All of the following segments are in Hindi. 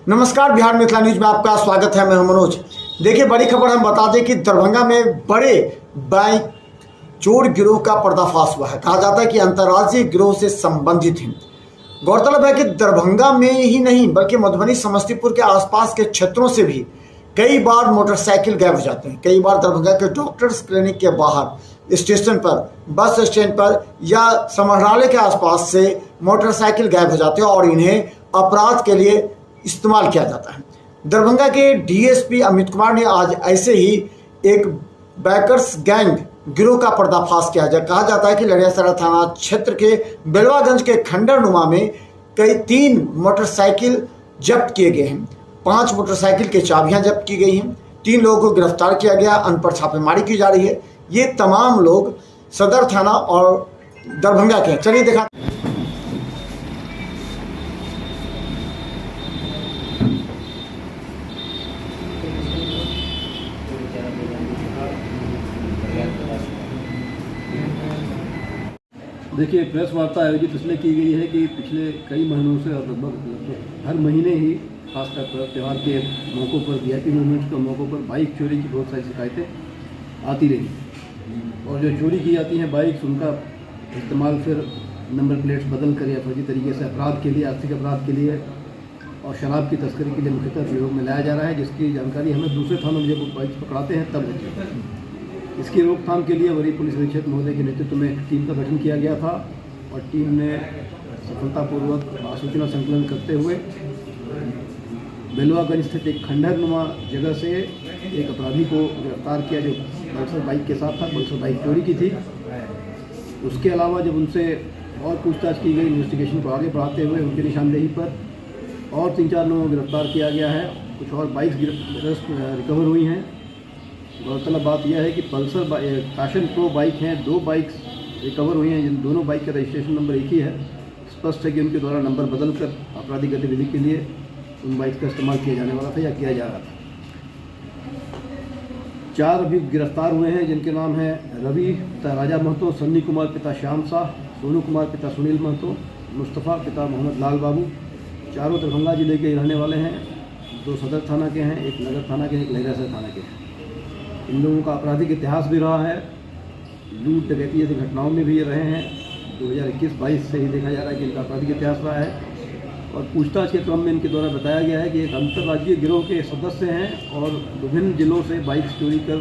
नमस्कार, बिहार मिथिला न्यूज में आपका स्वागत है। मैं हूं मनोज। देखिए, बड़ी खबर हम बता दें कि दरभंगा में बड़े बैंक चोर गिरोह का पर्दाफाश हुआ है। कहा जाता है कि अंतर्राज्यीय गिरोह से संबंधित हैं। गौरतलब है कि दरभंगा में ही नहीं बल्कि मधुबनी, समस्तीपुर के आसपास के क्षेत्रों से भी कई बार मोटरसाइकिल गायब हो जाते हैं। कई बार दरभंगा के डॉक्टर्स क्लिनिक के बाहर, स्टेशन पर, बस स्टैंड पर या समाहरणालय के आसपास से मोटरसाइकिल गायब हो जाते हैं और इन्हें अपराध के लिए इस्तेमाल किया जाता है। दरभंगा के डीएसपी अमित कुमार ने आज ऐसे ही एक बैकर्स गैंग गिरोह का पर्दाफाश किया। कहा जाता है कि लड़ियासराय थाना क्षेत्र के बेलवागंज के खंडरनुमा में कई 3 मोटरसाइकिल जब्त किए गए हैं। 5 मोटरसाइकिल की चाबियां जब्त की गई हैं। 3 लोगों को गिरफ्तार किया गया। उन पर छापेमारी की जा रही है। ये तमाम लोग सदर थाना और दरभंगा के हैं। चलिए देखा। देखिए, प्रेस वार्ता आयोजित इसलिए की गई है कि पिछले कई महीनों से और लगभग हर महीने ही खासकर त्यौहार के मौक़ों पर, वीआईपी मूवमेंट्स के मौक़ों पर बाइक चोरी की बहुत सारी शिकायतें आती रही। और जो चोरी की जाती हैं बाइक्स, उनका इस्तेमाल फिर नंबर प्लेट्स बदल कर या फर्जी तरीके से अपराध के लिए, आर्थिक अपराध के लिए और शराब की तस्करी के लिए मुख्यतः प्रयोग में लाया जा रहा है, जिसकी जानकारी हमें दूसरे थानों में जब बाइक्स पकड़ाते हैं तब होती है। इसकी रोकथाम के लिए वरीय पुलिस अधीक्षक महोदय के नेतृत्व में एक टीम का गठन किया गया था और टीम ने सफलतापूर्वक सूचना संकलन करते हुए बेलवागंज स्थित एक खंडहरनुमा जगह से एक अपराधी को गिरफ्तार किया जो पल्सर बाइक के साथ था। पल्सर बाइक चोरी की थी। उसके अलावा जब उनसे और पूछताछ की गई, इन्वेस्टिगेशन को आगे बढ़ाते हुए उनकी निशानदेही पर और 3-4 लोगों को गिरफ्तार किया गया है। कुछ और बाइक्स रिकवर हुई हैं। गौरतलब बात यह है कि पल्सर पैशन प्रो बाइक हैं, 2 बाइक्स रिकवर हुई हैं, जिन दोनों बाइक का रजिस्ट्रेशन नंबर एक ही है। स्पष्ट है कि उनके द्वारा नंबर बदलकर आपराधिक गतिविधि के लिए उन बाइक्स का इस्तेमाल किया जाने वाला था या किया जा रहा था। 4 अभी गिरफ्तार हुए हैं, जिनके नाम हैं रवि पिता राजा महतो, सन्नी कुमार पिता श्याम शाह, सोनू कुमार पिता सुनील महतो, मुस्तफ़ा पिता मोहम्मद लाल बाबू। चारों दरभंगा जिले के रहने वाले हैं। 2 सदर थाना के हैं, 1 नगर थाना के हैं, 1 लहरियासराय थाना के हैं। इन लोगों का आपराधिक इतिहास भी रहा है। लूट डकैती जैसी घटनाओं में भी ये रहे हैं। 2021-22 से ही देखा जा रहा है कि इनका आपराधिक इतिहास रहा है। और पूछताछ के क्रम में इनके द्वारा बताया गया है कि एक अंतर्राज्यीय गिरोह के सदस्य हैं और विभिन्न जिलों से बाइक्स चोरी कर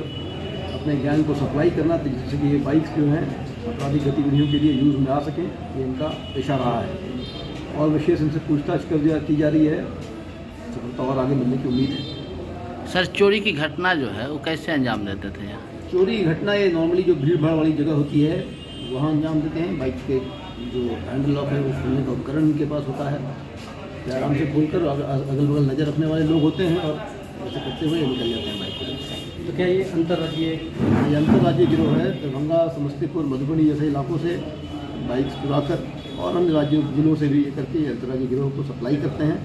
अपने गैंग को सप्लाई करना, जिससे कि ये बाइक्स जो हैं आपराधिक गतिविधियों के लिए यूज़ में आ सकें, ये इनका पेशा रहा है। और विशेष इनसे पूछताछ की जा रही है। सफलता और आगे मिलने की उम्मीद है। सर, चोरी की घटना जो है वो कैसे अंजाम देते थे यहाँ? चोरी की घटना ये नॉर्मली जो भीड़ भाड़ वाली जगह होती है वहाँ अंजाम देते हैं। बाइक के जो हैंडल लॉक है वो खोलने का उपकरण उनके पास होता है। तो आराम से खोलकर अगल बगल नज़र रखने वाले लोग होते हैं और ऐसे करते हुए निकल जाते हैं बाइक को। तो क्या ये अंतर्राज्यीय गिरोह है? दरभंगा, समस्तीपुर, मधुबनी जैसे इलाकों से बाइक्स चुराकर और अन्य राज्यों जिलों से भी ये करके अंतर्राज्यीय गिरोह को सप्लाई करते हैं,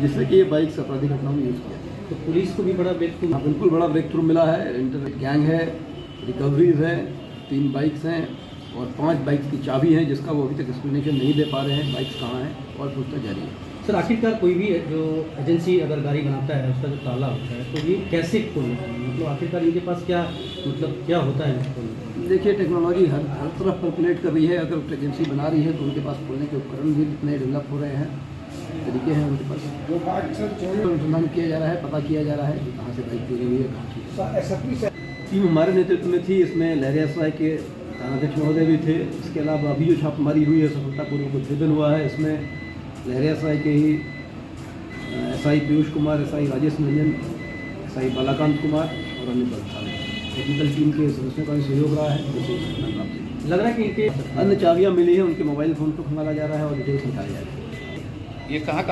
जिससे कि ये बाइक्स आपराधिक घटनाओं में यूज़ किया जाए। तो पुलिस को भी बड़ा ब्रेक थ्रू? हाँ, बिल्कुल बड़ा ब्रेक थ्रू मिला है। इंटर गैंग है, रिकवरीज है, 3 बाइक्स हैं और 5 बाइक्स की चाबी है, जिसका वो अभी तक एक्सप्लेनेशन नहीं दे पा रहे हैं बाइक्स कहाँ हैं, और पूछताछ जारी है। सर, आखिरकार कोई भी जो एजेंसी अगर गाड़ी बनाता है उसका जो ताला होता है तो ये कैसे खोलता है? मतलब आखिरकार इनके पास क्या होता है? देखिए, टेक्नोलॉजी हर तरफ पर्कुलेट कर रही है। अगर एजेंसी बना रही है तो उनके पास खोलने के उपकरण भी इतने डेवलप हो रहे हैं, तरीके हैं उनके पास। अनुसंधान किया जा रहा है, पता किया जा रहा है कि कहाँ से बाइक चोरी हुई है, कहाँ की। टीम हमारे नेतृत्व में थी। इसमें लहरियासराय के थानाध्यक्ष महोदय भी थे। इसके अलावा अभी जो छापेमारी हुई है, सफलतापूर्वक उद्भेदन हुआ है। इसमें लहरियासराय के ही SI Piyush Kumar, SI Rajesh Ranjan, SI Balakant Kumar और अन्य पदाधिकारी, टेक्निकल टीम के सदस्यों का भी सहयोग रहा है। लग रहा है कि इनके अन्य चाबियाँ मिली हैं, उनके मोबाइल फ़ोन को खंगाला जा रहा है और डिटेल्स निकाली जा रही है। ये कहाँ